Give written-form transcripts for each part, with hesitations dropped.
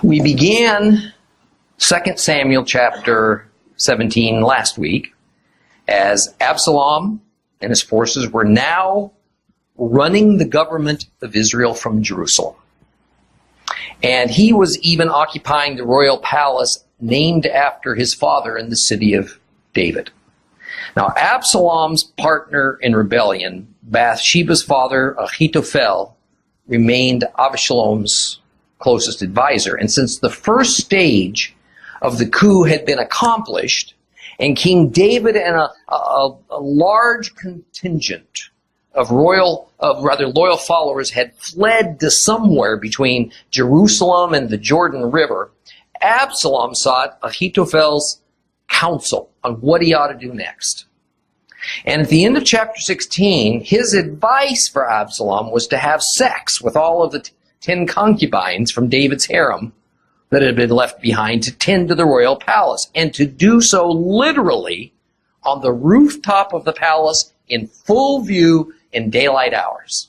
We began 2 Samuel chapter 17 last week as Absalom and his forces were now running the government of Israel from Jerusalem. And he was even occupying the royal palace named after his father in the city of David. Now, Absalom's partner in rebellion, Bathsheba's father, Achitofel, remained Absalom's closest advisor. And since the first stage of the coup had been accomplished, and King David and a large contingent of loyal followers had fled to somewhere between Jerusalem and the Jordan River, Absalom sought Achitophel's counsel on what he ought to do next. And at the end of chapter 16, his advice for Absalom was to have sex with all of the 10 concubines from David's harem that had been left behind to tend to the royal palace, and to do so literally on the rooftop of the palace in full view in daylight hours.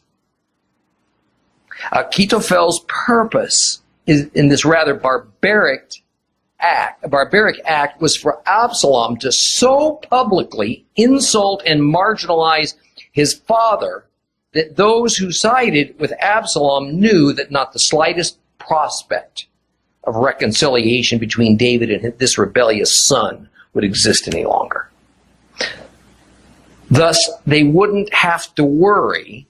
Achitophel's purpose in this rather barbaric act was for Absalom to so publicly insult and marginalize his father that those who sided with Absalom knew that not the slightest prospect of reconciliation between David and this rebellious son would exist any longer. Thus, they wouldn't have to worry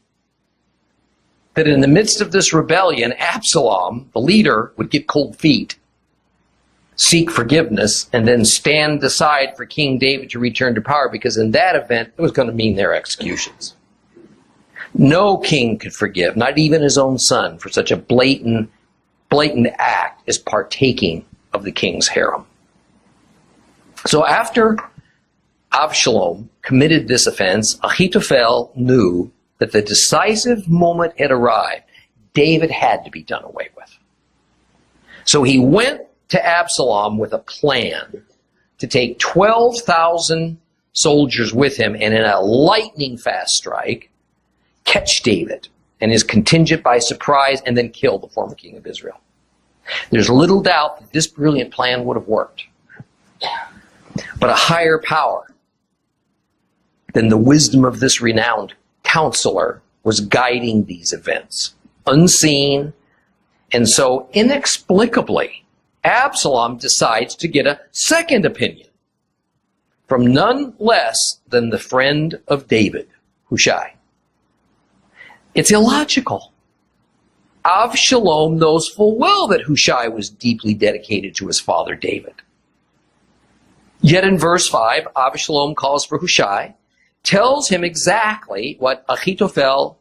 that in the midst of this rebellion, Absalom, the leader, would get cold feet, seek forgiveness, and then stand aside for King David to return to power, because in that event, it was going to mean their executions. No king could forgive, not even his own son, for such a blatant act as partaking of the king's harem. So after Absalom committed this offense, Achitophel knew that the decisive moment had arrived. David had to be done away with. So he went to Absalom with a plan to take 12,000 soldiers with him and in a lightning fast strike, catch David and his contingent by surprise and then kill the former king of Israel. There's little doubt that this brilliant plan would have worked. But a higher power than the wisdom of this renowned counselor was guiding these events, unseen, and so inexplicably, Absalom decides to get a second opinion from none less than the friend of David, Hushai. It's illogical. Absalom knows full well that Hushai was deeply dedicated to his father David. Yet in verse 5, Absalom calls for Hushai, tells him exactly what Achitophel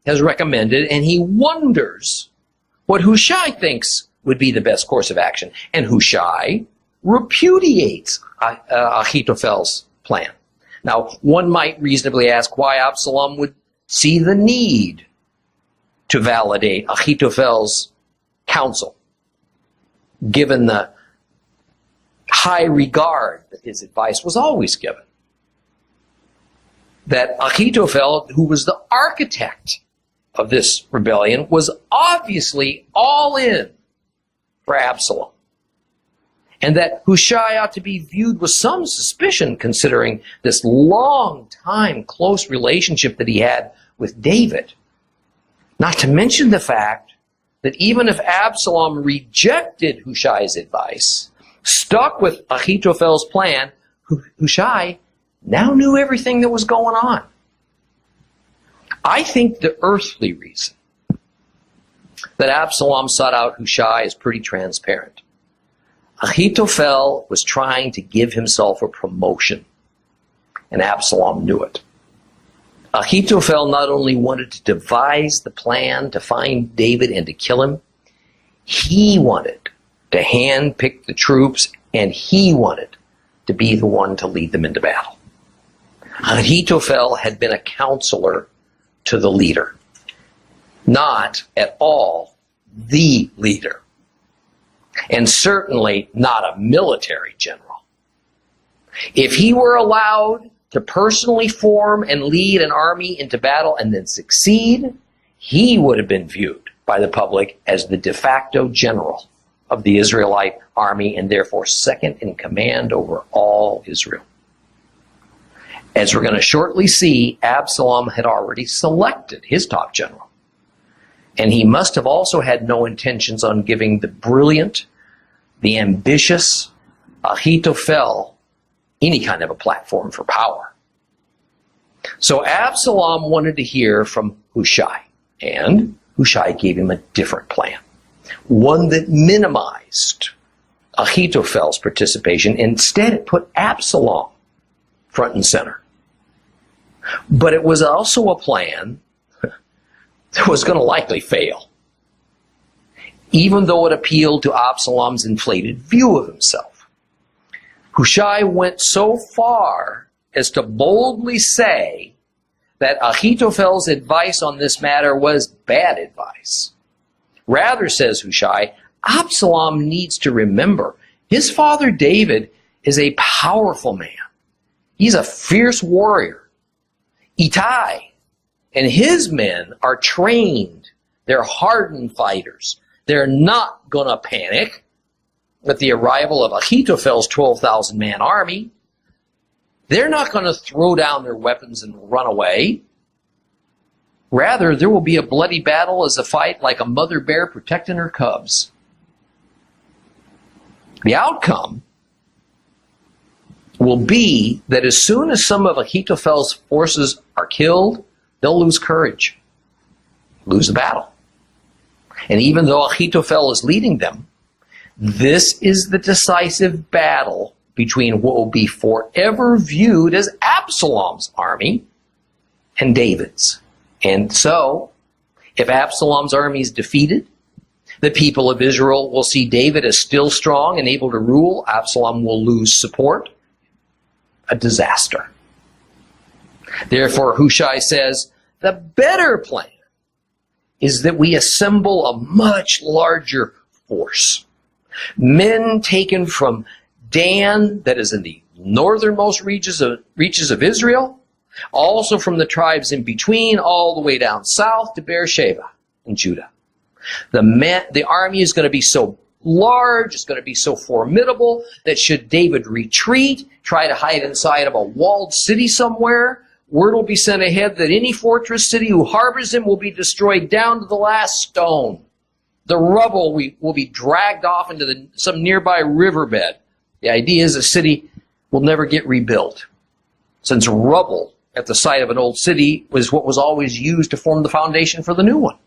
has recommended, and he wonders what Hushai thinks would be the best course of action. And Hushai repudiates Achitophel's plan. Now, one might reasonably ask why Absalom would see the need to validate Achitophel's counsel, given the high regard that his advice was always given. That Achitophel, who was the architect of this rebellion, was obviously all in for Absalom. And that Hushai ought to be viewed with some suspicion, considering this long-time close relationship that he had with David. Not to mention the fact that even if Absalom rejected Hushai's advice, stuck with Achitophel's plan, Hushai now knew everything that was going on. I think the earthly reason that Absalom sought out Hushai is pretty transparent. Achitophel was trying to give himself a promotion, and Absalom knew it. Achitophel not only wanted to devise the plan to find David and to kill him, he wanted to handpick the troops, and he wanted to be the one to lead them into battle. Achitophel had been a counselor to the leader, not at all the leader, and certainly not a military general. If he were allowed to personally form and lead an army into battle and then succeed, he would have been viewed by the public as the de facto general of the Israelite army and therefore second in command over all Israel. As we're going to shortly see, Absalom had already selected his top general. And he must have also had no intentions on giving the brilliant, the ambitious Achitofel any kind of a platform for power. So Absalom wanted to hear from Hushai, and Hushai gave him a different plan, one that minimized Achitophel's participation. Instead, it put Absalom front and center. But it was also a plan that was going to likely fail, even though it appealed to Absalom's inflated view of himself. Hushai went so far as to boldly say that Achitophel's advice on this matter was bad advice. Rather, says Hushai, Absalom needs to remember his father David is a powerful man. He's a fierce warrior. Ittai and his men are trained. They're hardened fighters. They're not going to panic at the arrival of Achitophel's 12,000-man army. They're not going to throw down their weapons and run away. Rather, there will be a bloody battle as a fight like a mother bear protecting her cubs. The outcome will be that as soon as some of Achitophel's forces are killed, they'll lose courage, lose the battle. And even though Achitophel is leading them, this is the decisive battle between what will be forever viewed as Absalom's army and David's. And so, if Absalom's army is defeated, the people of Israel will see David as still strong and able to rule. Absalom will lose support. A disaster. Therefore, Hushai says, the better plan is that we assemble a much larger force. Men taken from Dan, that is in the northernmost reaches of Israel, also from the tribes in between, all the way down south to Beersheba in Judah. The army is going to be so large, it's going to be so formidable that should David retreat, try to hide inside of a walled city somewhere, word will be sent ahead that any fortress city who harbors him will be destroyed down to the last stone. The rubble will be dragged off into some nearby riverbed. The idea is the city will never get rebuilt, since rubble at the site of an old city was what was always used to form the foundation for the new one.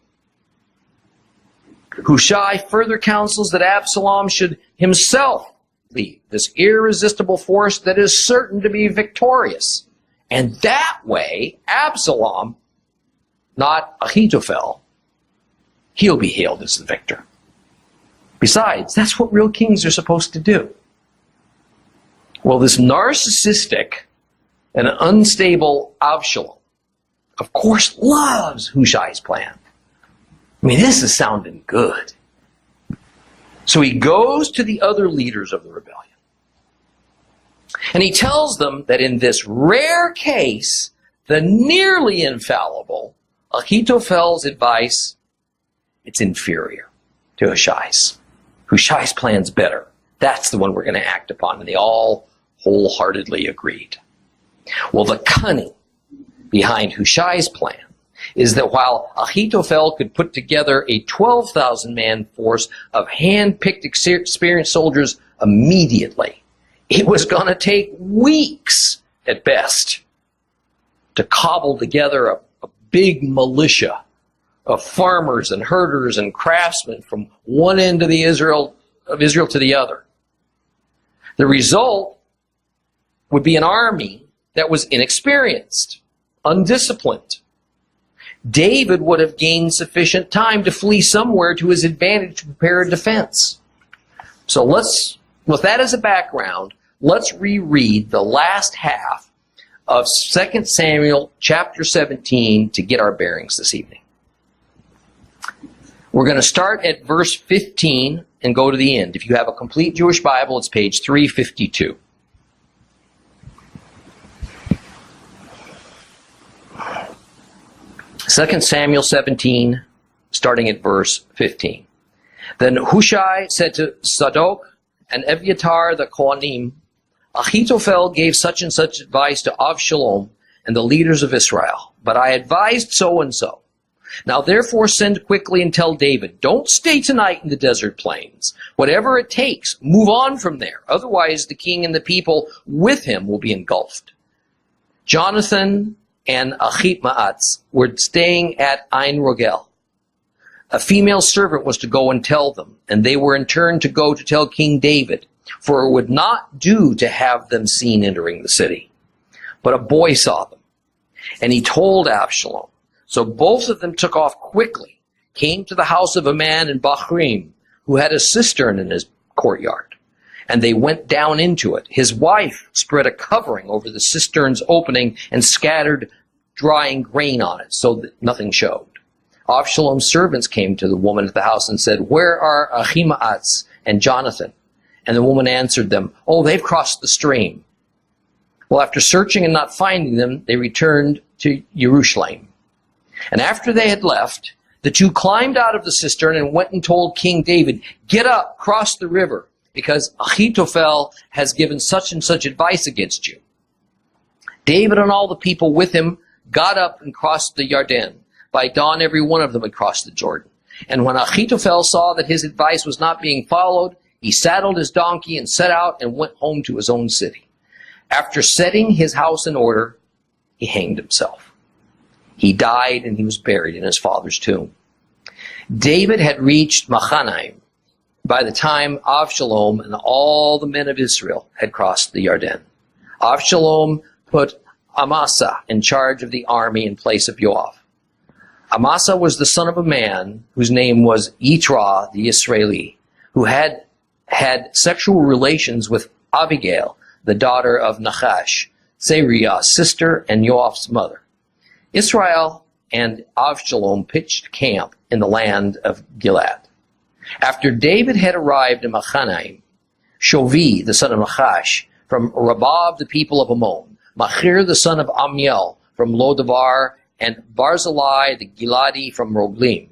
Hushai further counsels that Absalom should himself lead this irresistible force that is certain to be victorious. And that way, Absalom, not Achitophel, he'll be hailed as the victor. Besides, that's what real kings are supposed to do. Well, this narcissistic and unstable Absalom, of course, loves Hushai's plan. I mean, this is sounding good. So he goes to the other leaders of the rebellion. And he tells them that in this rare case, the nearly infallible Achitophel's advice, it's inferior to Hushai's. Hushai's plan's better. That's the one we're going to act upon. And they all wholeheartedly agreed. Well, the cunning behind Hushai's plan is that while Achitophel could put together a 12,000-man force of hand-picked experienced soldiers immediately, it was going to take weeks at best to cobble together a big militia of farmers and herders and craftsmen from one end of Israel to the other. The result would be an army that was inexperienced, undisciplined. David would have gained sufficient time to flee somewhere to his advantage to prepare a defense. So with that as a background, let's reread the last half of 2 Samuel chapter 17 to get our bearings this evening. We're going to start at verse 15 and go to the end. If you have a complete Jewish Bible, it's page 352. Second Samuel 17, starting at verse 15. Then Hushai said to Zadok and Eviatar the Kohanim, Achitofel gave such and such advice to Absalom and the leaders of Israel, but I advised so and so. Now therefore send quickly and tell David, don't stay tonight in the desert plains. Whatever it takes, move on from there. Otherwise the king and the people with him will be engulfed. Jonathan and Achimaatz were staying at Ein Rogel. A female servant was to go and tell them, and they were in turn to go to tell King David, for it would not do to have them seen entering the city. But a boy saw them, and he told Absalom. So both of them took off quickly, came to the house of a man in Bathsheba, who had a cistern in his courtyard, and they went down into it. His wife spread a covering over the cistern's opening and scattered drying grain on it, so that nothing showed. Absalom's servants came to the woman at the house and said, where are Achimaatz and Jonathan? And the woman answered them, oh, they've crossed the stream. Well, after searching and not finding them, they returned to Yerushalayim. And after they had left, the two climbed out of the cistern and went and told King David, get up, cross the river, because Achitofel has given such and such advice against you. David and all the people with him got up and crossed the Yarden. By dawn, every one of them had crossed the Jordan. And when Achitofel saw that his advice was not being followed, he saddled his donkey and set out and went home to his own city. After setting his house in order, he hanged himself. He died and he was buried in his father's tomb. David had reached Mahanaim by the time Absalom and all the men of Israel had crossed the Yarden. Absalom put Amasa in charge of the army in place of Yoav. Amasa was the son of a man whose name was Yitra the Israeli, who had had sexual relations with Abigail, the daughter of Nachash, Zeruiah's sister and Yoav's mother. Israel and Absalom pitched camp in the land of Gilead. After David had arrived in Mahanaim, Shovi, the son of Nachash, from Rabbah of the people of Ammon, Machir, the son of Amiel, from Lodabar, and Barzillai the Giladi from Roglim,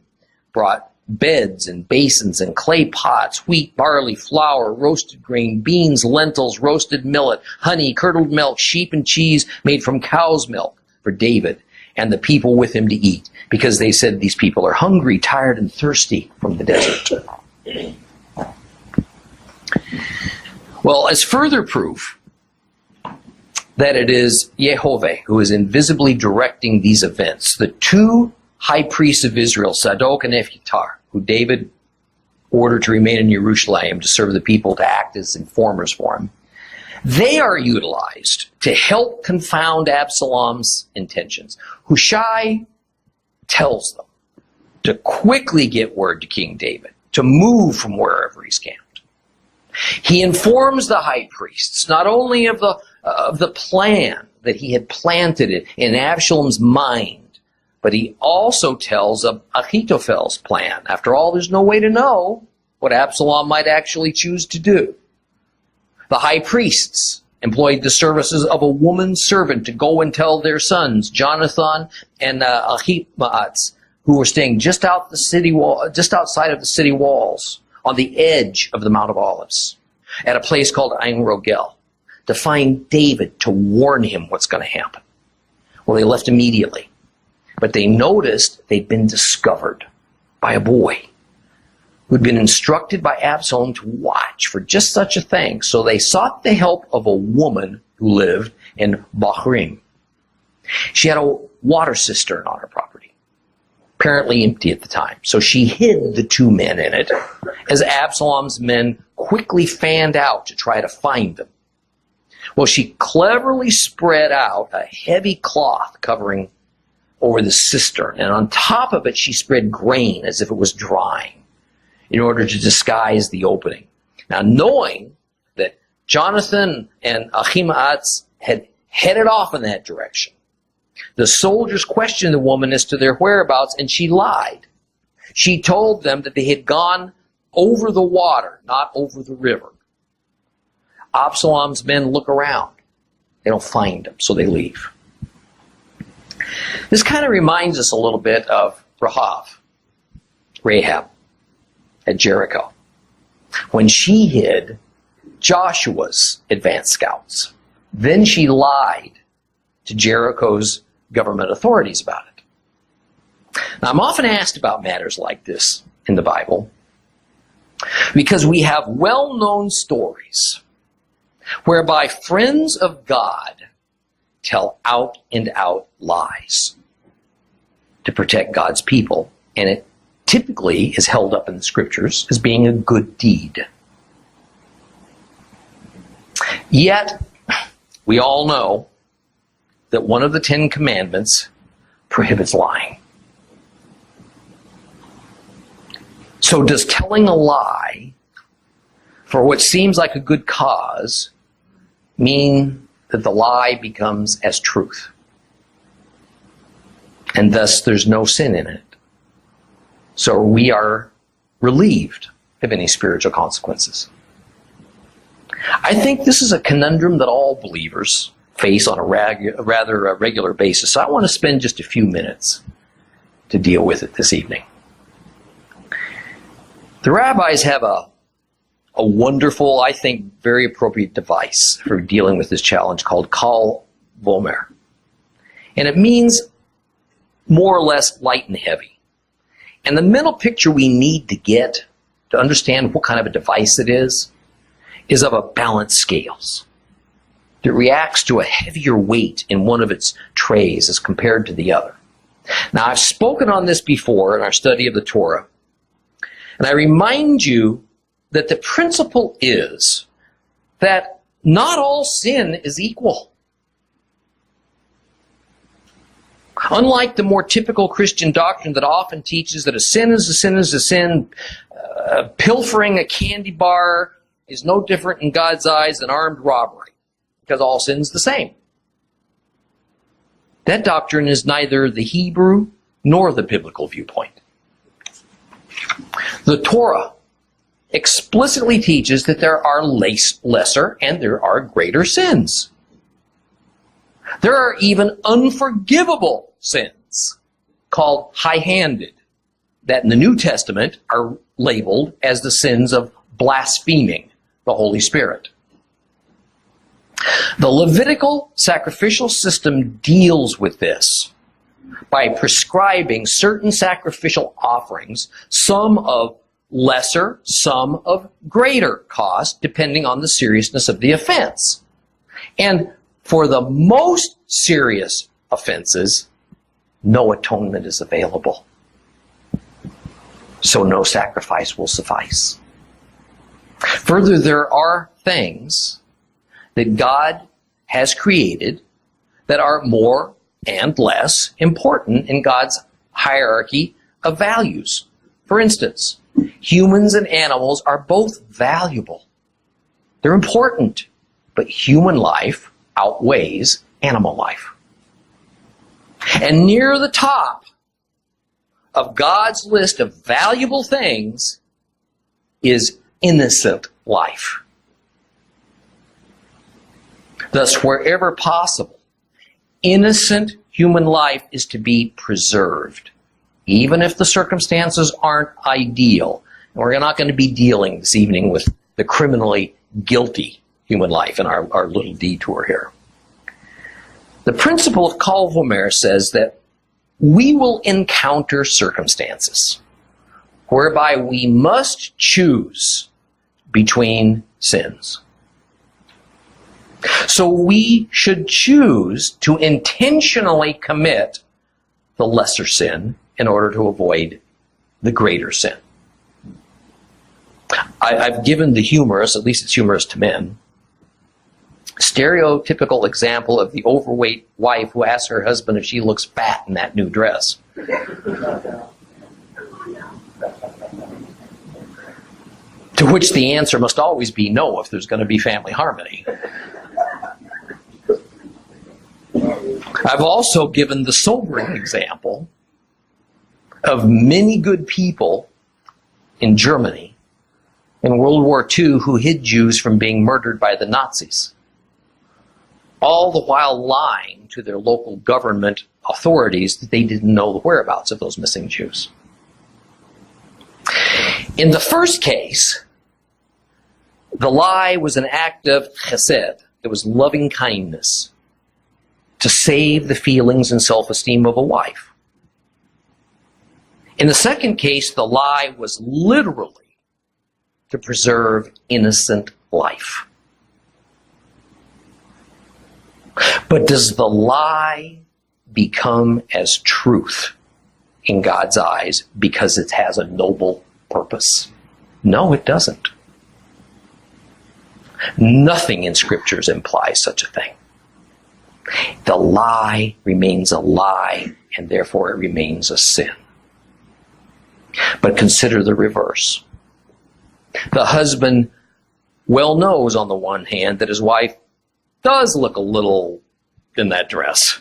brought beds and basins and clay pots, wheat, barley, flour, roasted grain, beans, lentils, roasted millet, honey, curdled milk, sheep and cheese made from cow's milk for David and the people with him to eat, because they said these people are hungry, tired, and thirsty from the desert. Well, as further proof that it is Yehovah who is invisibly directing these events, the two high priests of Israel, Zadok and Ephyatar, who David ordered to remain in Yerushalayim to serve the people, to act as informers for him, they are utilized to help confound Absalom's intentions. Hushai tells them to quickly get word to King David, to move from wherever he's camped. He informs the high priests not only of the plan that he had planted it in Absalom's mind, but he also tells of Achitophel's plan. After all, there's no way to know what Absalom might actually choose to do. The high priests employed the services of a woman servant to go and tell their sons, Jonathan and Achimaatz, who were staying just outside of the city walls, on the edge of the Mount of Olives, at a place called Ein Rogel, to find David, to warn him what's going to happen. Well, they left immediately, but they noticed they'd been discovered by a boy who'd been instructed by Absalom to watch for just such a thing. So they sought the help of a woman who lived in Bathsheba. She had a water cistern on her property, apparently empty at the time. So she hid the two men in it as Absalom's men quickly fanned out to try to find them. Well, she cleverly spread out a heavy cloth covering over the cistern, and on top of it she spread grain as if it was drying, in order to disguise the opening. Now, knowing that Jonathan and Achimaatz had headed off in that direction, the soldiers questioned the woman as to their whereabouts, and she lied. She told them that they had gone over the water, not over the river. Absalom's men look around. They don't find them, so they leave. This kind of reminds us a little bit of Rahab. at Jericho, when she hid Joshua's advanced scouts. Then she lied to Jericho's government authorities about it. Now, I'm often asked about matters like this in the Bible because we have well-known stories whereby friends of God tell out and out lies to protect God's people, and it typically is held up in the scriptures as being a good deed. Yet, we all know that one of the 10 Commandments prohibits lying. So does telling a lie for what seems like a good cause mean that the lie becomes as truth, and thus there's no sin in it? So we are relieved of any spiritual consequences. I think this is a conundrum that all believers face on a rather regular basis. So I want to spend just a few minutes to deal with it this evening. The rabbis have a wonderful, I think, very appropriate device for dealing with this challenge called kal vomer. And it means more or less light and heavy. And the mental picture we need to get to understand what kind of a device it is of a balanced scales that reacts to a heavier weight in one of its trays as compared to the other. Now, I've spoken on this before in our study of the Torah, and I remind you that the principle is that not all sin is equal. Unlike the more typical Christian doctrine that often teaches that a sin is a sin is a sin, pilfering a candy bar is no different in God's eyes than armed robbery, because all sin's the same. That doctrine is neither the Hebrew nor the biblical viewpoint. The Torah explicitly teaches that there are lesser and there are greater sins. There are even unforgivable sins called high-handed that in the New Testament are labeled as the sins of blaspheming the Holy Spirit. The Levitical sacrificial system deals with this by prescribing certain sacrificial offerings, some of lesser, some of greater cost, depending on the seriousness of the offense. And for the most serious offenses, no atonement is available. So no sacrifice will suffice. Further, there are things that God has created that are more and less important in God's hierarchy of values. For instance, humans and animals are both valuable. They're important, but human life outweighs animal life. And near the top of God's list of valuable things is innocent life. Thus, wherever possible, innocent human life is to be preserved, even if the circumstances aren't ideal. And we're not going to be dealing this evening with the criminally guilty human life in our little detour here. The principle of kal vomer says that we will encounter circumstances whereby we must choose between sins. So we should choose to intentionally commit the lesser sin in order to avoid the greater sin. I've given the humorous, at least it's humorous to men, stereotypical example of the overweight wife who asks her husband if she looks fat in that new dress. To which the answer must always be no if there's going to be family harmony. I've also given the sobering example of many good people in Germany in World War II who hid Jews from being murdered by the Nazis, all the while lying to their local government authorities that they didn't know the whereabouts of those missing Jews. In the first case, the lie was an act of chesed. It was loving kindness to save the feelings and self-esteem of a wife. In the second case, the lie was literally to preserve innocent life. But does the lie become as truth in God's eyes because it has a noble purpose? No, it doesn't. Nothing in Scriptures implies such a thing. The lie remains a lie, and therefore it remains a sin. But consider the reverse. The husband well knows, on the one hand, that his wife does look a little in that dress.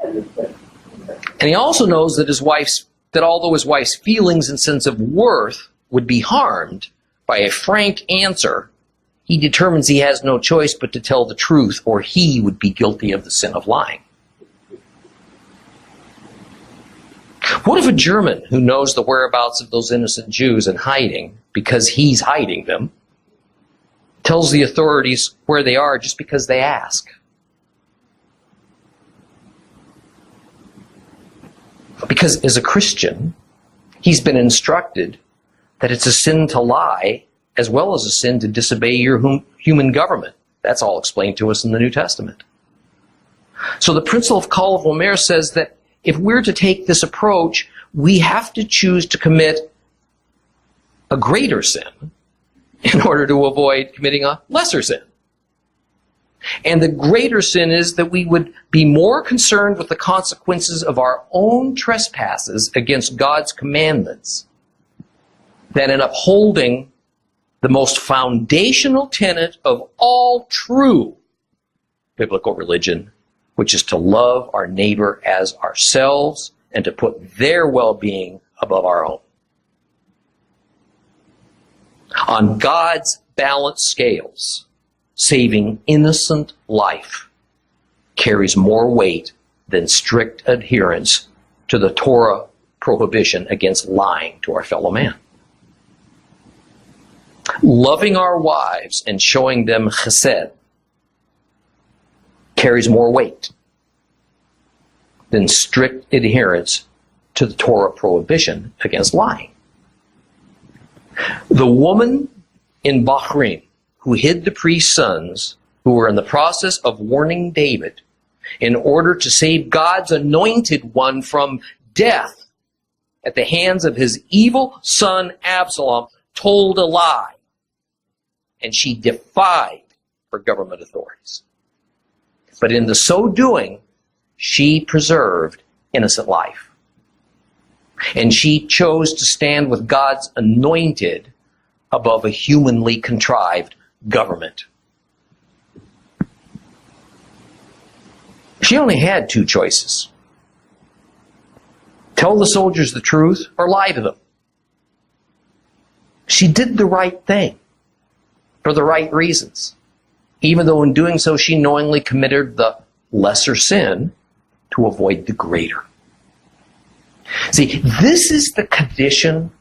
And he also knows that although his wife's feelings and sense of worth would be harmed by a frank answer, he determines he has no choice but to tell the truth, or he would be guilty of the sin of lying. What if a German who knows the whereabouts of those innocent Jews in hiding because he's hiding them tells the authorities where they are just because they ask? Because as a Christian, he's been instructed that it's a sin to lie as well as a sin to disobey your human government. That's all explained to us in the New Testament. So the principle of Kol V'Omer says that if we're to take this approach, we have to choose to commit a greater sin in order to avoid committing a lesser sin. And the greater sin is that we would be more concerned with the consequences of our own trespasses against God's commandments than in upholding the most foundational tenet of all true biblical religion, which is to love our neighbor as ourselves and to put their well-being above our own. On God's balanced scales, saving innocent life carries more weight than strict adherence to the Torah prohibition against lying to our fellow man. Loving our wives and showing them chesed carries more weight than strict adherence to the Torah prohibition against lying. The woman in Bahrain who hid the priest's sons who were in the process of warning David in order to save God's anointed one from death at the hands of his evil son Absalom told a lie, and she defied her government authorities. But in the so doing, she preserved innocent life. And she chose to stand with God's anointed above a humanly contrived government. She only had two choices: tell the soldiers the truth or lie to them. She did the right thing for the right reasons, even though in doing so she knowingly committed the lesser sin to avoid the greater. See, this is the condition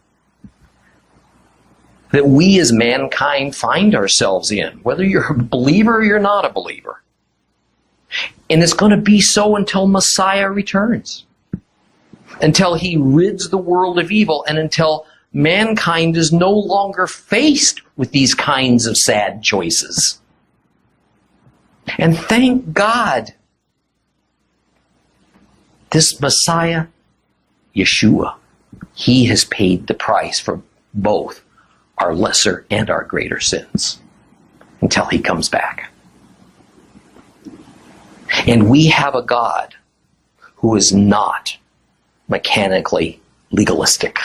that we as mankind find ourselves in, whether you're a believer or you're not a believer. And it's going to be so until Messiah returns, until he rids the world of evil, and until mankind is no longer faced with these kinds of sad choices. And thank God, this Messiah, Yeshua, he has paid the price for both our lesser and our greater sins until he comes back. And we have a God who is not mechanically legalistic.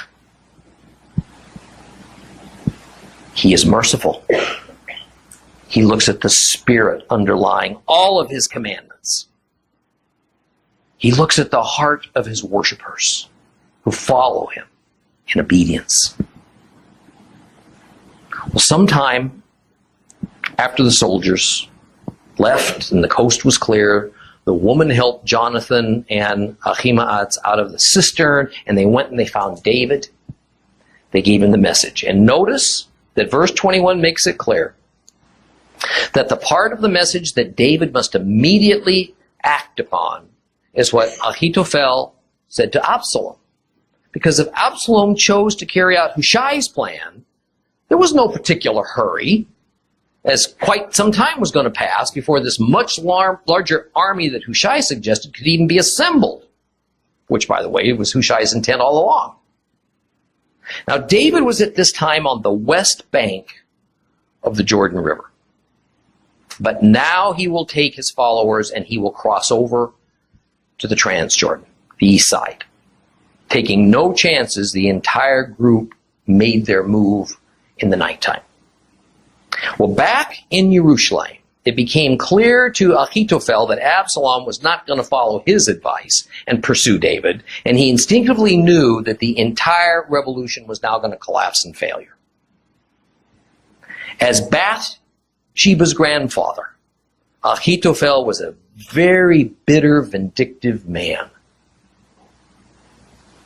He is merciful. He looks at the spirit underlying all of his commandments. He looks at the heart of his worshipers who follow him in obedience. Well, sometime after the soldiers left and the coast was clear, the woman helped Jonathan and Ahimaaz out of the cistern, and they went and they found David. They gave him the message. And notice that verse 21 makes it clear that the part of the message that David must immediately act upon is what Achitofel said to Absalom. Because if Absalom chose to carry out Hushai's plan, there was no particular hurry, as quite some time was going to pass before this much larger army that Hushai suggested could even be assembled, which, by the way, was Hushai's intent all along. Now, David was at this time on the west bank of the Jordan River. But now he will take his followers and he will cross over to the Transjordan, the east side. Taking no chances, the entire group made their move in the nighttime. Well, back in Yerushalayim, it became clear to Achitofel that Absalom was not going to follow his advice and pursue David, and he instinctively knew that the entire revolution was now going to collapse in failure. As Bathsheba's grandfather, Achitofel was a very bitter, vindictive man.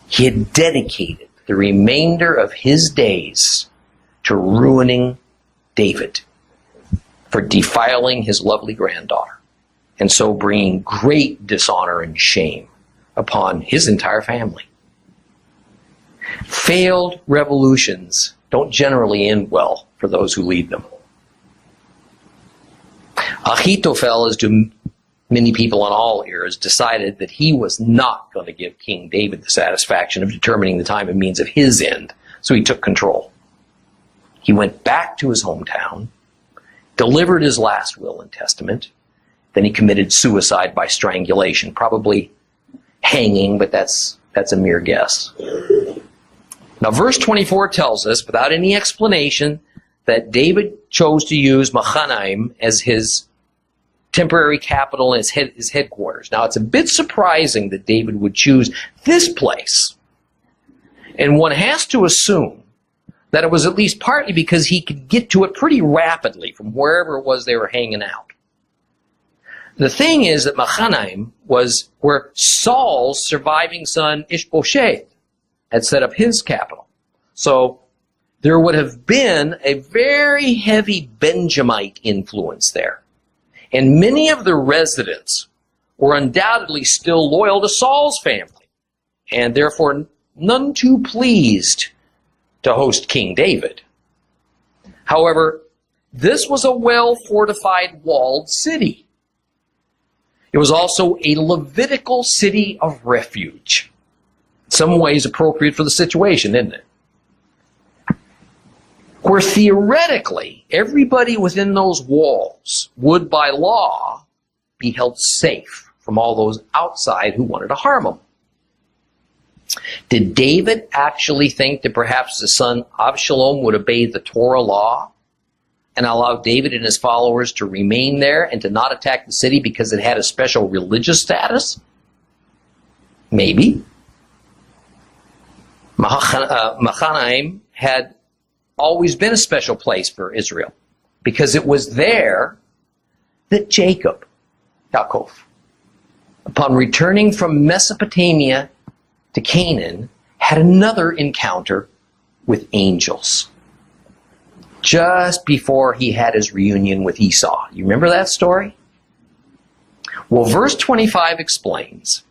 He had dedicated the remainder of his days to ruining David for defiling his lovely granddaughter, and so bringing great dishonor and shame upon his entire family. Failed revolutions don't generally end well for those who lead them. Achitofel, as do many people in all eras, decided that he was not going to give King David the satisfaction of determining the time and means of his end, so he took control. He went back to his hometown, delivered his last will and testament, then he committed suicide by strangulation, probably hanging, but that's a mere guess. Now, verse 24 tells us, without any explanation, that David chose to use Mahanaim as his temporary capital and his headquarters. Now, it's a bit surprising that David would choose this place. And one has to assume that it was at least partly because he could get to it pretty rapidly from wherever it was they were hanging out. The thing is that Mahanaim was where Saul's surviving son Ishbosheth had set up his capital. So there would have been a very heavy Benjamite influence there. And many of the residents were undoubtedly still loyal to Saul's family, and therefore none too pleased to host King David. However, this was a well-fortified walled city. It was also a Levitical city of refuge. In some ways appropriate for the situation, isn't it? Where theoretically, everybody within those walls would, by law, be held safe from all those outside who wanted to harm them. Did David actually think that perhaps his son Absalom would obey the Torah law and allow David and his followers to remain there and to not attack the city because it had a special religious status? Maybe. Mahanaim had always been a special place for Israel because it was there that Yaakov, upon returning from Mesopotamia to Canaan, had another encounter with angels just before he had his reunion with Esau. You remember that story? Well, verse 25 explains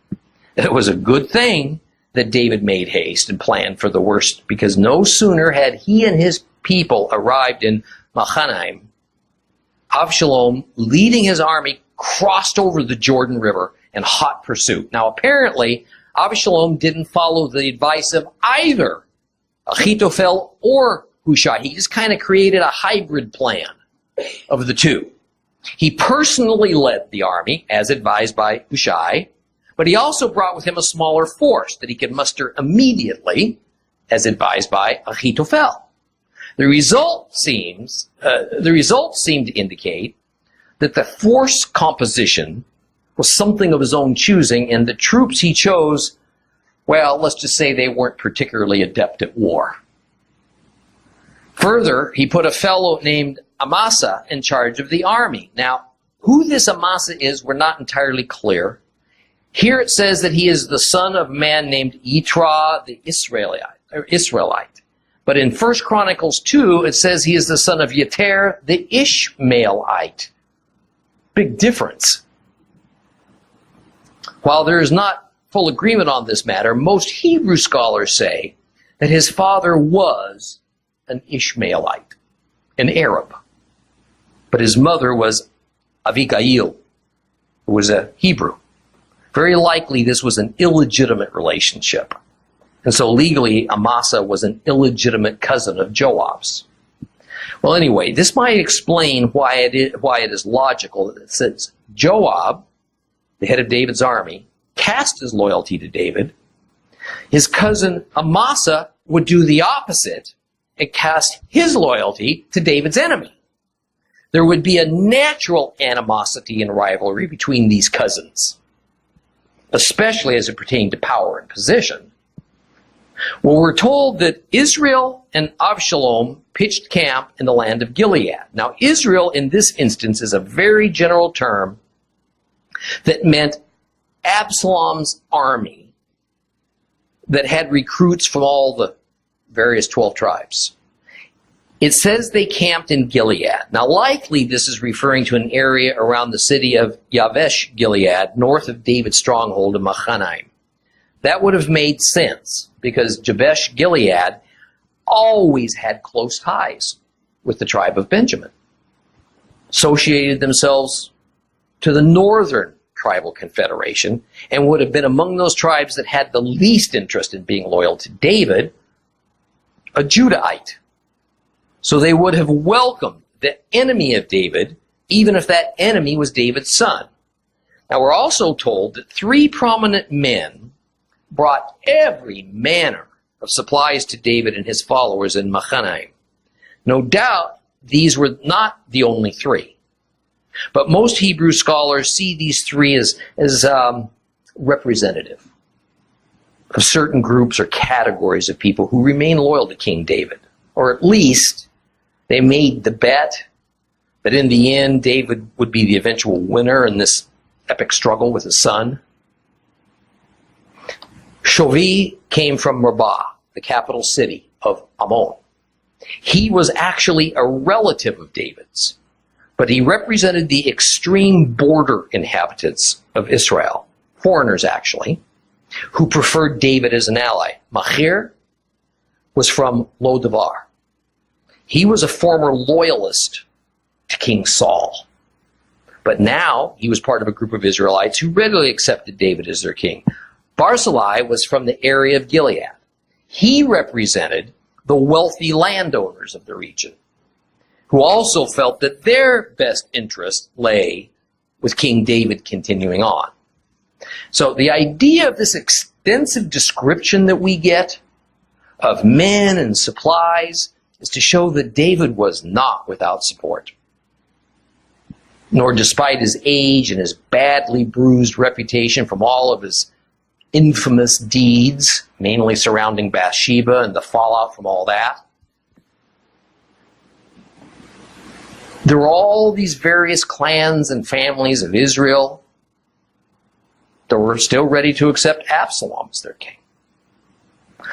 that it was a good thing that David made haste and planned for the worst, because no sooner had he and his people arrived in Mahanaim, Absalom, leading his army, crossed over the Jordan River in hot pursuit. Now, apparently, Absalom didn't follow the advice of either Achitofel or Hushai. He just kind of created a hybrid plan of the two. He personally led the army, as advised by Hushai, but he also brought with him a smaller force that he could muster immediately, as advised by Achitofel. The results seem to indicate that the force composition was something of his own choosing, and the troops he chose, well, let's just say they weren't particularly adept at war. Further, he put a fellow named Amasa in charge of the army. Now, who this Amasa is, we're not entirely clear. Here it says that he is the son of a man named Yitra the Israelite. But in 1 Chronicles 2, it says he is the son of Yeter the Ishmaelite. Big difference. While there is not full agreement on this matter, most Hebrew scholars say that his father was an Ishmaelite, an Arab. But his mother was Abigail, who was a Hebrew. Very likely this was an illegitimate relationship. And so legally, Amasa was an illegitimate cousin of Joab's. Well, anyway, this might explain why it is logical that it says Joab, the head of David's army, cast his loyalty to David. His cousin Amasa would do the opposite and cast his loyalty to David's enemy. There would be a natural animosity and rivalry between these cousins, especially as it pertained to power and position. Well, we're told that Israel and Absalom pitched camp in the land of Gilead. Now, Israel in this instance is a very general term that meant Absalom's army that had recruits from all the various 12 tribes. It says they camped in Gilead. Now, likely this is referring to an area around the city of Jabesh-Gilead, north of David's stronghold of Mahanaim. That would have made sense because Jabesh-Gilead always had close ties with the tribe of Benjamin, associated themselves to the northern tribal confederation, and would have been among those tribes that had the least interest in being loyal to David, a Judahite. So they would have welcomed the enemy of David, even if that enemy was David's son. Now we're also told that 3 prominent men brought every manner of supplies to David and his followers in Mahanaim. No doubt these were not the only 3. But most Hebrew scholars see these 3 as representative of certain groups or categories of people who remain loyal to King David. Or at least they made the bet that in the end David would be the eventual winner in this epic struggle with his son. Shovi came from Rabbah, the capital city of Ammon. He was actually a relative of David's, but he represented the extreme border inhabitants of Israel, foreigners actually, who preferred David as an ally. Machir was from Lodabar. He was a former loyalist to King Saul, but now he was part of a group of Israelites who readily accepted David as their king. Barzillai was from the area of Gilead. He represented the wealthy landowners of the region, who also felt that their best interest lay with King David continuing on. So the idea of this extensive description that we get of men and supplies is to show that David was not without support, nor despite his age and his badly bruised reputation from all of his infamous deeds, mainly surrounding Bathsheba and the fallout from all that. There were all these various clans and families of Israel that were still ready to accept Absalom as their king.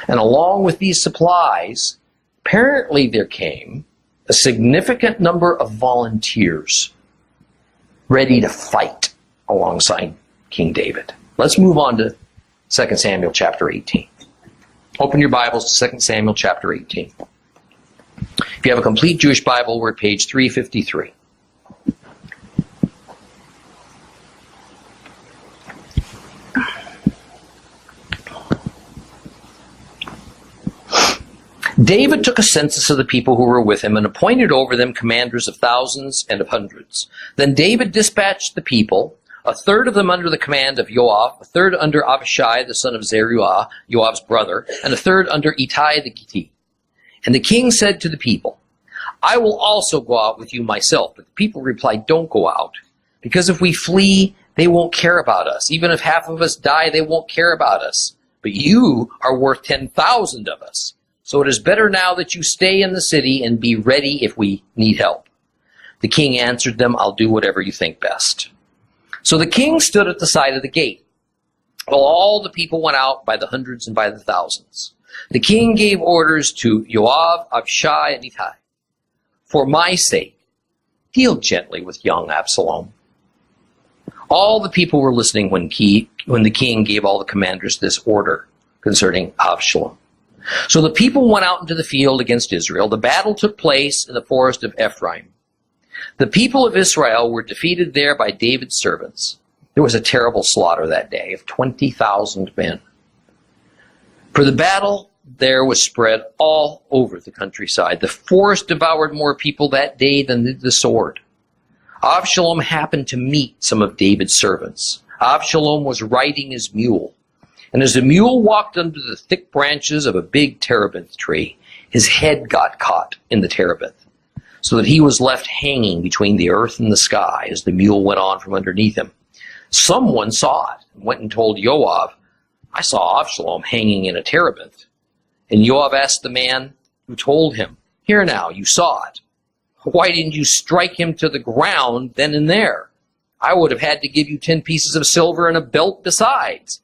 And along with these supplies, apparently there came a significant number of volunteers ready to fight alongside King David. Let's move on to 2 Samuel chapter 18. Open your Bibles to 2 Samuel chapter 18. If you have a complete Jewish Bible, we're at page 353. David took a census of the people who were with him and appointed over them commanders of thousands and of hundreds. Then David dispatched the people, a third of them under the command of Joab, a third under Abishai, the son of Zeruiah, Joab's brother, and a third under Ittai the Gittite. And the king said to the people, I will also go out with you myself. But the people replied, don't go out, because if we flee, they won't care about us. Even if half of us die, they won't care about us. But you are worth 10,000 of us. So it is better now that you stay in the city and be ready if we need help. The king answered them, I'll do whatever you think best. So the king stood at the side of the gate, while all the people went out by the hundreds and by the thousands. The king gave orders to Joab, Abishai, and Ittai, "For my sake, deal gently with young Absalom." All the people were listening when the king gave all the commanders this order concerning Absalom. So the people went out into the field against Israel. The battle took place in the forest of Ephraim. The people of Israel were defeated there by David's servants. There was a terrible slaughter that day of 20,000 men. For the battle there was spread all over the countryside. The forest devoured more people that day than did the sword. Absalom happened to meet some of David's servants. Absalom was riding his mule, and as the mule walked under the thick branches of a big terebinth tree, his head got caught in the terebinth, so that he was left hanging between the earth and the sky as the mule went on from underneath him. Someone saw it and went and told Joab, "I saw Absalom hanging in a terebinth." And Joab asked the man who told him, "Here now, you saw it. Why didn't you strike him to the ground then and there? I would have had to give you 10 pieces of silver and a belt besides."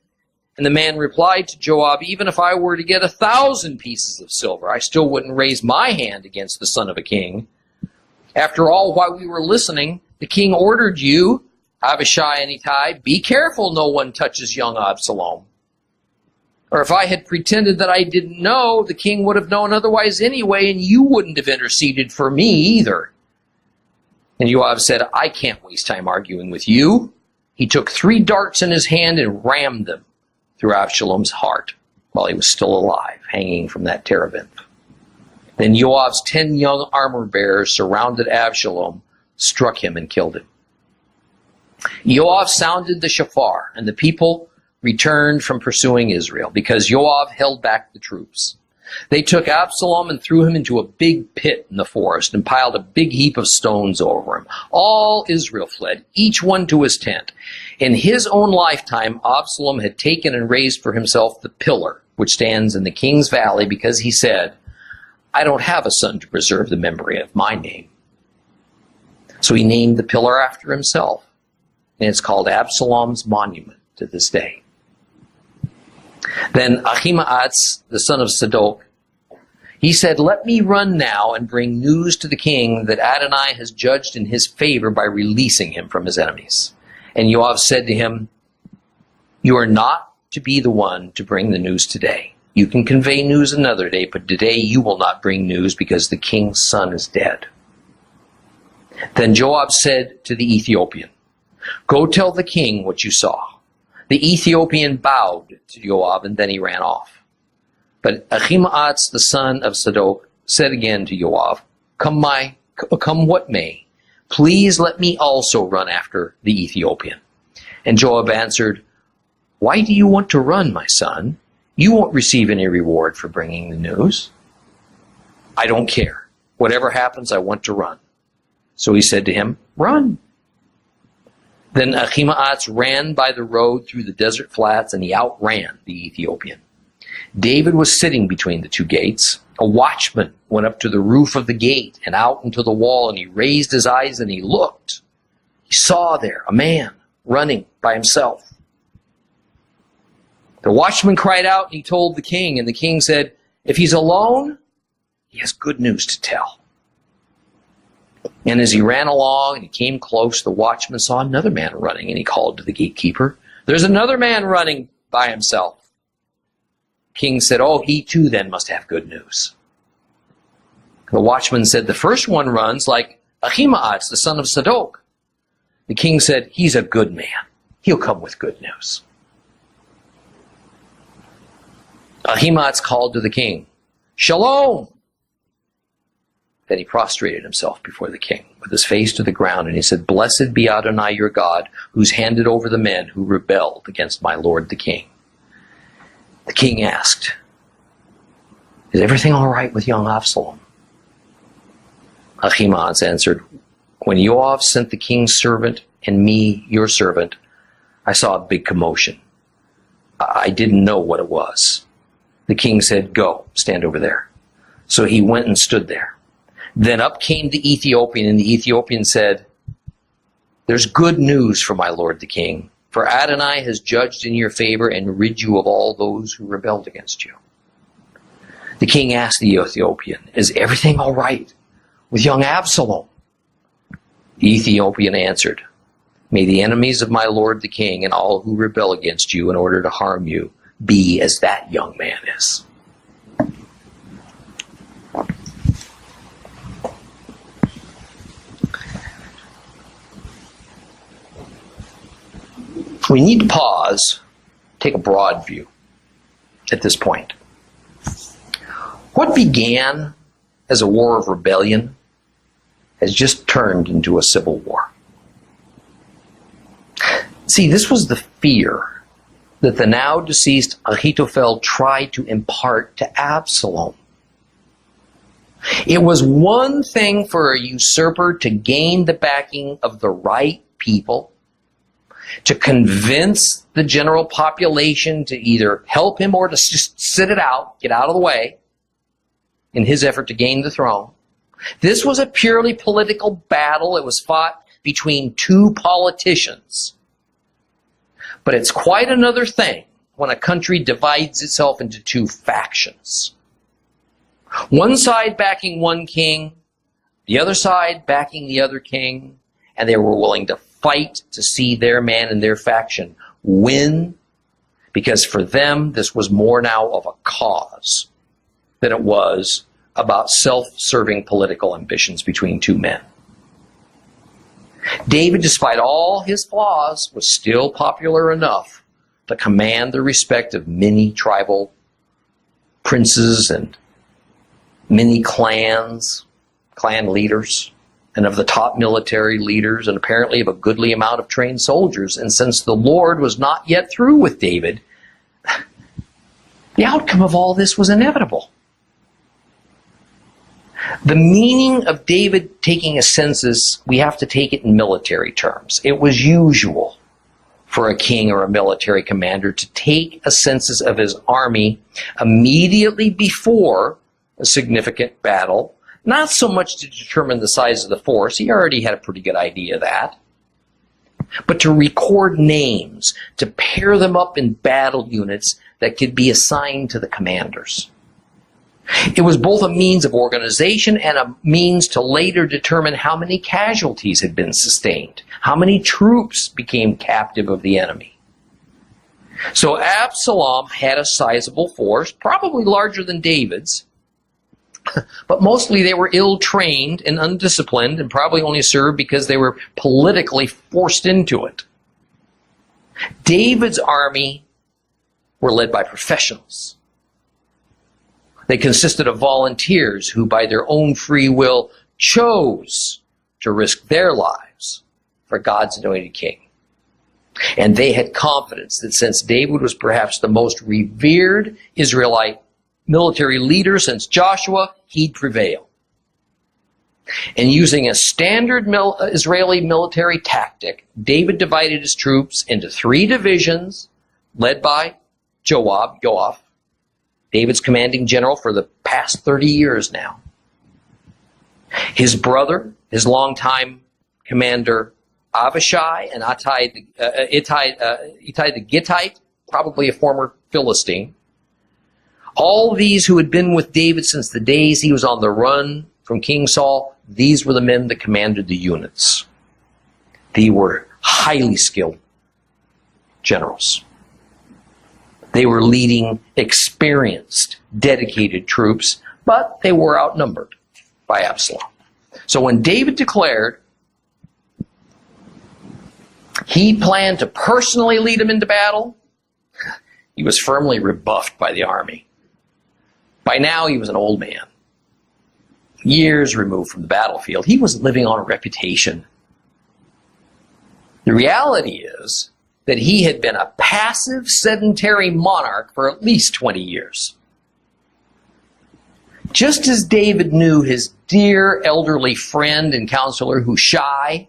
And the man replied to Joab, "Even if I were to get 1,000 pieces of silver, I still wouldn't raise my hand against the son of a king. After all, while we were listening, the king ordered you, Abishai and Ittai, be careful no one touches young Absalom. Or if I had pretended that I didn't know, the king would have known otherwise anyway, and you wouldn't have interceded for me either." And Joab said, "I can't waste time arguing with you." He took 3 darts in his hand and rammed them through Absalom's heart while he was still alive, hanging from that terebinth. Then Joab's 10 young armor-bearers surrounded Absalom, struck him, and killed him. Joab sounded the shofar, and the people returned from pursuing Israel, because Joab held back the troops. They took Absalom and threw him into a big pit in the forest and piled a big heap of stones over him. All Israel fled, each one to his tent. In his own lifetime, Absalom had taken and raised for himself the pillar, which stands in the king's valley, because he said, "I don't have a son to preserve the memory of my name." So he named the pillar after himself, and it's called Absalom's monument to this day. Then Ahimaaz, the son of Zadok, he said, "Let me run now and bring news to the king that Adonai has judged in his favor by releasing him from his enemies." And Joab said to him, "You are not to be the one to bring the news today. You can convey news another day, but today you will not bring news because the king's son is dead." Then Joab said to the Ethiopian, "Go tell the king what you saw." The Ethiopian bowed to Joab, and then he ran off. But Ahimaaz, the son of Zadok, said again to Joab, Come what may, please let me also run after the Ethiopian." And Joab answered, "Why do you want to run, my son? You won't receive any reward for bringing the news." "I don't care. Whatever happens, I want to run." So he said to him, "Run." Then Ahimaaz ran by the road through the desert flats, and he outran the Ethiopian. David was sitting between the 2 gates. A watchman went up to the roof of the gate and out into the wall, and he raised his eyes and he looked. He saw there a man running by himself. The watchman cried out and he told the king, and the king said, "If he's alone, he has good news to tell." And as he ran along and he came close, the watchman saw another man running, and he called to the gatekeeper, "There's another man running by himself." The king said, "Oh, he too then must have good news." The watchman said, "The first one runs like Ahimaaz, the son of Zadok." The king said, "He's a good man. He'll come with good news." Ahimaaz called to the king, "Shalom!" Then he prostrated himself before the king with his face to the ground, and he said, "Blessed be Adonai your God, who's handed over the men who rebelled against my lord the king." The king asked, "Is everything all right with young Absalom?" Ahimaaz answered, "When Joab sent the king's servant and me, your servant, I saw a big commotion. I didn't know what it was." The king said, "Go, stand over there." So he went and stood there. Then up came the Ethiopian, and the Ethiopian said, "There's good news for my lord the king, for Adonai has judged in your favor and rid you of all those who rebelled against you." The king asked the Ethiopian, "Is everything all right with young Absalom?" The Ethiopian answered, "May the enemies of my lord the king and all who rebel against you in order to harm you be as that young man is." We need to pause, take a broad view at this point. What began as a war of rebellion has just turned into a civil war. See, this was the fear that the now deceased Achitofel tried to impart to Absalom. It was one thing for a usurper to gain the backing of the right people, to convince the general population to either help him or to just sit it out, get out of the way, in his effort to gain the throne. This was a purely political battle. It was fought between two politicians. But it's quite another thing when a country divides itself into two factions. One side backing one king, the other side backing the other king, and they were willing to fight to see their man and their faction win, because for them this was more now of a cause than it was about self-serving political ambitions between two men. David, despite all his flaws, was still popular enough to command the respect of many tribal princes and many clan leaders, and of the top military leaders, and apparently of a goodly amount of trained soldiers. And since the Lord was not yet through with David, the outcome of all this was inevitable. The meaning of David taking a census, we have to take it in military terms. It was usual for a king or a military commander to take a census of his army immediately before a significant battle, not so much to determine the size of the force, he already had a pretty good idea of that, but to record names, to pair them up in battle units that could be assigned to the commanders. It was both a means of organization and a means to later determine how many casualties had been sustained, how many troops became captive of the enemy. So Absalom had a sizable force, probably larger than David's, but mostly they were ill-trained and undisciplined and probably only served because they were politically forced into it. David's army were led by professionals. They consisted of volunteers who, by their own free will, chose to risk their lives for God's anointed king. And they had confidence that since David was perhaps the most revered Israelite military leader since Joshua, he'd prevail. And using a standard Israeli military tactic, David divided his troops into 3 divisions, led by Yoav, David's commanding general for the past 30 years now. His brother, his longtime commander Abishai, and Ittai the Gittite, probably a former Philistine. All these who had been with David since the days he was on the run from King Saul, these were the men that commanded the units. They were highly skilled generals. They were leading experienced, dedicated troops, but they were outnumbered by Absalom. So when David declared he planned to personally lead him into battle, he was firmly rebuffed by the army. By now he was an old man, years removed from the battlefield. He was living on a reputation. The reality is that he had been a passive, sedentary monarch for at least 20 years. Just as David knew his dear elderly friend and counselor Hushai,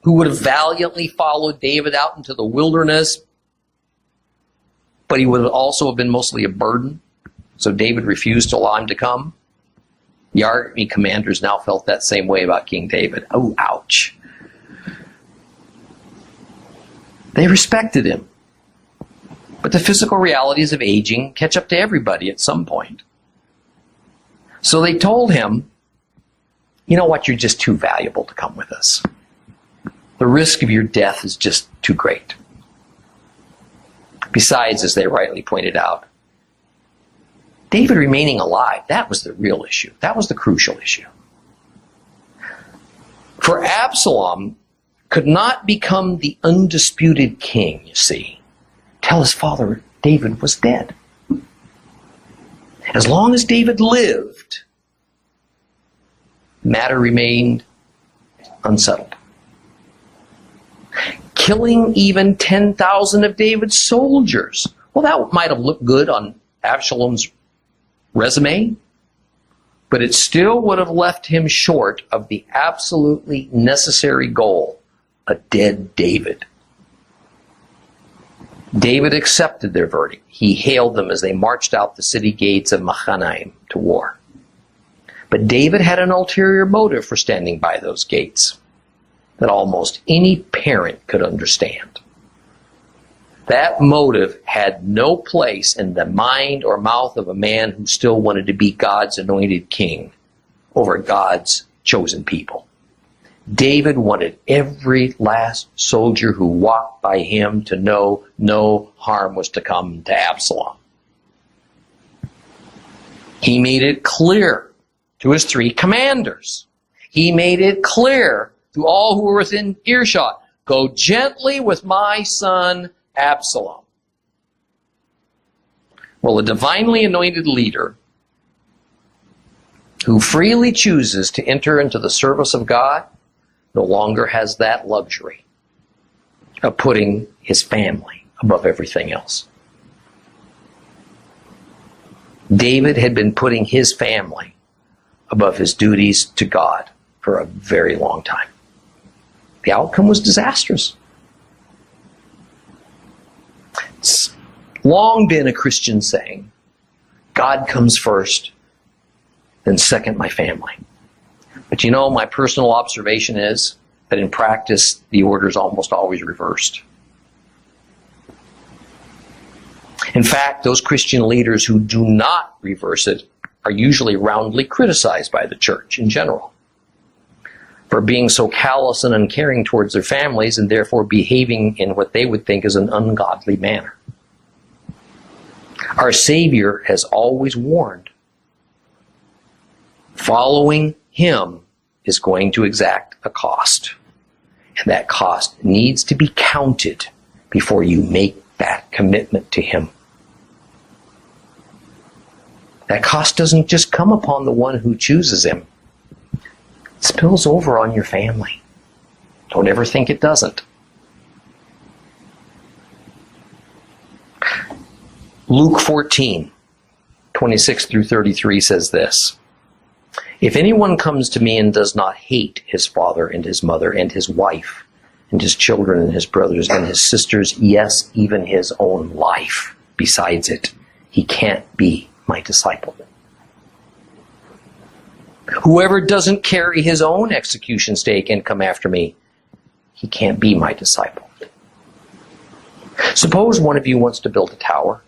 who would have valiantly followed David out into the wilderness, but he would also have been mostly a burden, so David refused to allow him to come. The army commanders now felt that same way about King David. Oh, ouch. They respected him. But the physical realities of aging catch up to everybody at some point. So they told him, you know what, you're just too valuable to come with us. The risk of your death is just too great. Besides, as they rightly pointed out, David remaining alive, that was the real issue. That was the crucial issue. For Absalom could not become the undisputed king, you see, till his father David was dead. As long as David lived, the matter remained unsettled. Killing even 10,000 of David's soldiers. Well, that might have looked good on Absalom's resume, but it still would have left him short of the absolutely necessary goal, a dead David. David accepted their verdict. He hailed them as they marched out the city gates of Mahanaim to war. But David had an ulterior motive for standing by those gates that almost any parent could understand. That motive had no place in the mind or mouth of a man who still wanted to be God's anointed king over God's chosen people. David wanted every last soldier who walked by him to know no harm was to come to Absalom. He made it clear to his 3 commanders. He made it clear to all who were within earshot, go gently with my son Absalom. Well, a divinely anointed leader who freely chooses to enter into the service of God no longer has that luxury of putting his family above everything else. David had been putting his family above his duties to God for a very long time. The outcome was disastrous. It's long been a Christian saying, God comes first, then second my family. But you know, my personal observation is that in practice, the order is almost always reversed. In fact, those Christian leaders who do not reverse it are usually roundly criticized by the church in general for being so callous and uncaring towards their families and therefore behaving in what they would think is an ungodly manner. Our Savior has always warned, following him is going to exact a cost. And that cost needs to be counted before you make that commitment to him. That cost doesn't just come upon the one who chooses him. It spills over on your family. Don't ever think it doesn't. Luke 14, 26 through 33 says this. If anyone comes to me and does not hate his father and his mother and his wife and his children and his brothers and his sisters, yes, even his own life besides it, he can't be my disciple. Whoever doesn't carry his own execution stake and come after me, he can't be my disciple. Suppose one of you wants to build a tower.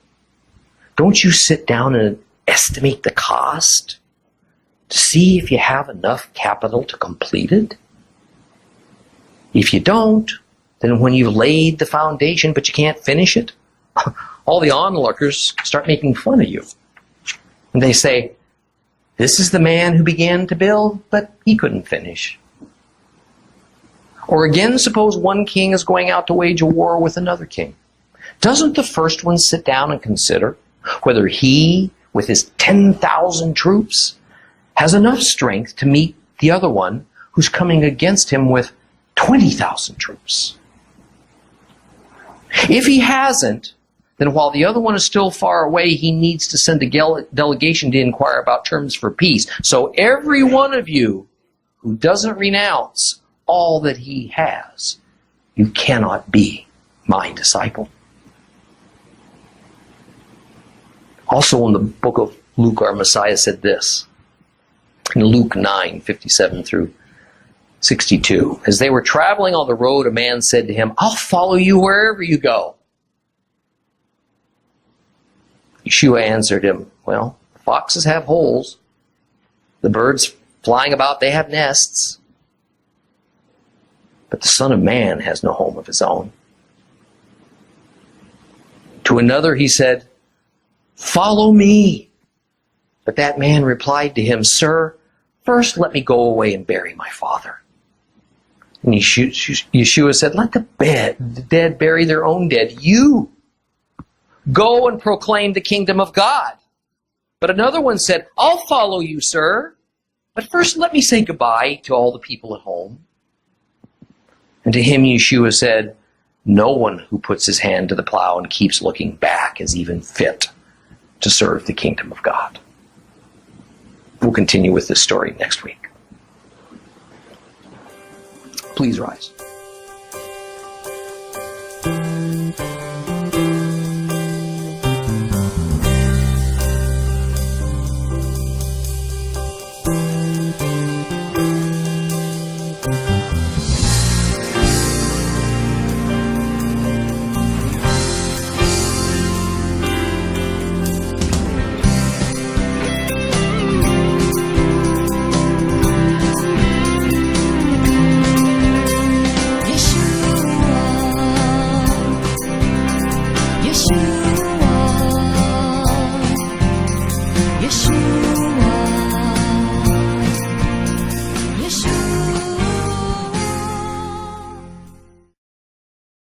Don't you sit down and estimate the cost to see if you have enough capital to complete it? If you don't, then when you've laid the foundation but you can't finish it, all the onlookers start making fun of you. And they say, this is the man who began to build, but he couldn't finish. Or again, suppose one king is going out to wage a war with another king. Doesn't the first one sit down and consider whether he, with his 10,000 troops, has enough strength to meet the other one who's coming against him with 20,000 troops? If he hasn't, then while the other one is still far away, he needs to send a delegation to inquire about terms for peace. So every one of you who doesn't renounce all that he has, you cannot be my disciple. Also in the book of Luke, our Messiah said this. In Luke 9, 57 through 62. As they were traveling on the road, a man said to him, I'll follow you wherever you go. Yeshua answered him, well, foxes have holes. The birds flying about, they have nests. But the Son of Man has no home of his own. To another he said, follow me. But that man replied to him, sir, first let me go away and bury my father. And Yeshua said, let the dead bury their own dead. You go and proclaim the kingdom of God. But another one said, I'll follow you, sir. But first let me say goodbye to all the people at home. And to him Yeshua said, no one who puts his hand to the plow and keeps looking back is even fit to serve the kingdom of God. We'll continue with this story next week. Please rise. Yeshua.